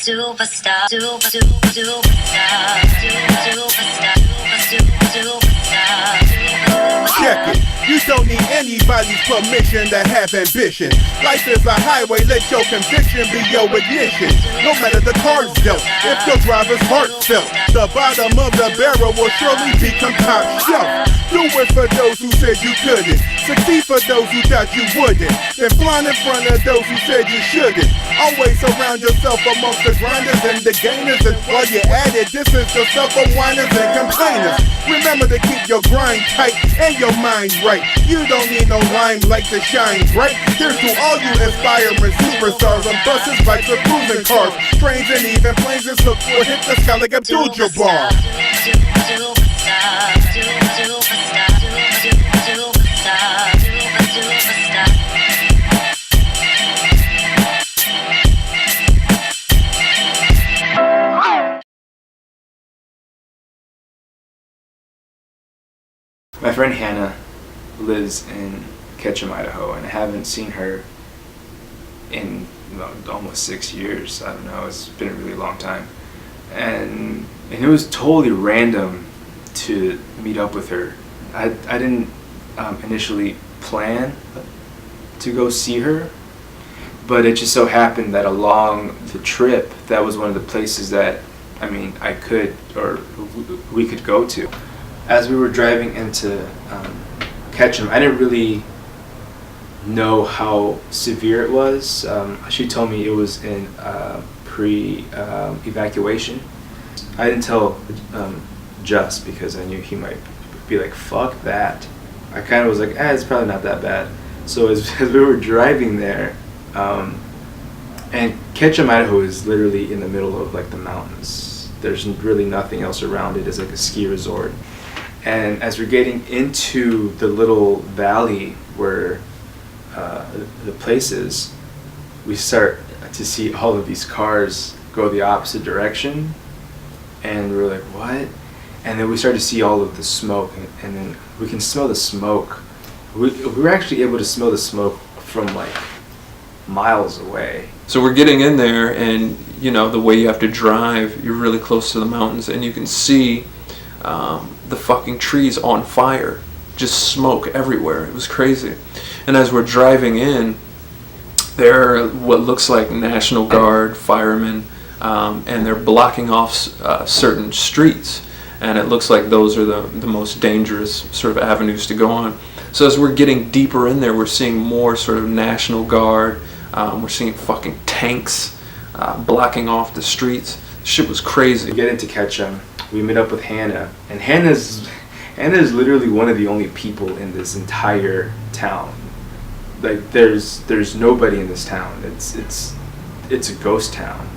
Superstar, superstar, superstar. Check it. You don't need anybody's permission to have ambition. Life is a highway, let your conviction be your ignition. No matter the cards dealt, if your driver's heart felt, the bottom of the barrel will surely become top shelf. Do it for those who said you couldn't, succeed for those who thought you wouldn't, then fly in front of those who said you shouldn't. Always surround yourself amongst the grinders and the gainers, and while you're at it, distance yourself from whiners and complainers. Remember to keep your grind tight and your mind right. You don't need no limelight to shine bright. Here's to all you inspiring superstars on buses, bikes, or cruising cars, trains, and even planes. And look will hit the sky like Abdul-Jabbar. My friend Hanna lives in Ketchum, Idaho, and I haven't seen her in almost 6 years. I don't know, it's been a really long time. And it was totally random to meet up with her. I didn't initially plan to go see her, but it just so happened that along the trip, that was one of the places that, I could, or we could go to. As we were driving into Ketchum, I didn't really know how severe it was. She told me it was in pre-evacuation. I didn't tell Jus because I knew he might be like, fuck that. I kind of was like, it's probably not that bad. So as we were driving there, and Ketchum, Idaho is literally in the middle of like the mountains. There's really nothing else around it. It's like a ski resort. And as we're getting into the little valley where the place is, we start to see all of these cars go the opposite direction, and we were like, what? And then we started to see all of the smoke, and then we can smell the smoke. We were actually able to smell the smoke from like miles away. So we're getting in there, and the way you have to drive, you're really close to the mountains, and you can see the fucking trees on fire, just smoke everywhere. It was crazy. And as we're driving in, there are what looks like National Guard firemen, and they're blocking off certain streets, and it looks like those are the most dangerous sort of avenues to go on. So as we're getting deeper in there, we're seeing more sort of National Guard. We're seeing fucking tanks blocking off the streets. Shit was crazy. We get into Ketchum. We meet up with Hanna, and Hanna is literally one of the only people in this entire town. Like there's nobody in this town. It's a ghost town.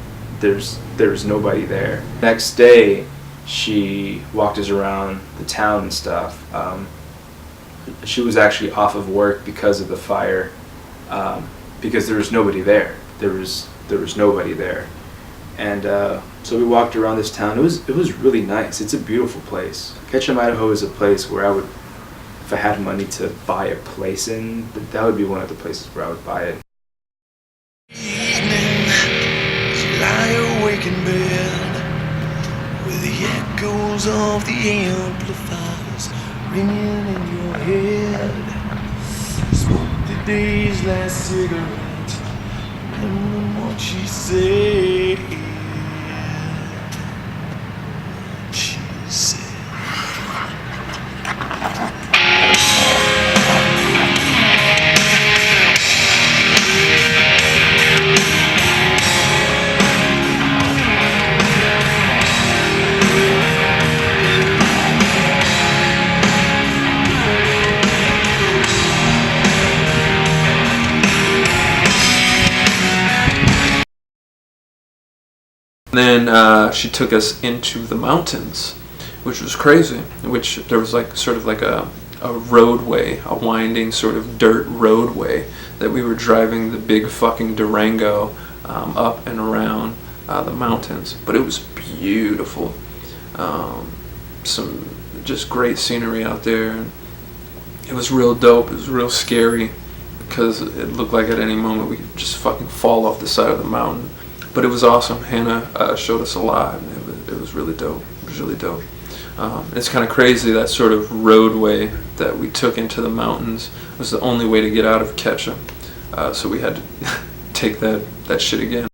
There's nobody there. Next day, she walked us around the town and stuff. She was actually off of work because of the fire, because there was nobody there. There was nobody there. And so we walked around this town. It was really nice. It's a beautiful place. Ketchum, Idaho is a place where I would, if I had money to buy a place in, that would be one of the places where I would buy it. Evening, as you lie awake in bed, with the echoes of the amplifiers ringing in your head. Smoke the day's last cigarette, remembering what she said. She said. Then she took us into the mountains, which was crazy. Which there was like sort of like a roadway, a winding sort of dirt roadway that we were driving the big fucking Durango up and around the mountains. But it was beautiful. Some just great scenery out there. It was real dope. It was real scary because it looked like at any moment we could just fucking fall off the side of the mountain. But it was awesome. Hanna showed us a lot, and it was really dope. It was really dope. It's kind of crazy, that sort of roadway that we took into the mountains was the only way to get out of Ketchum. So we had to take that shit again.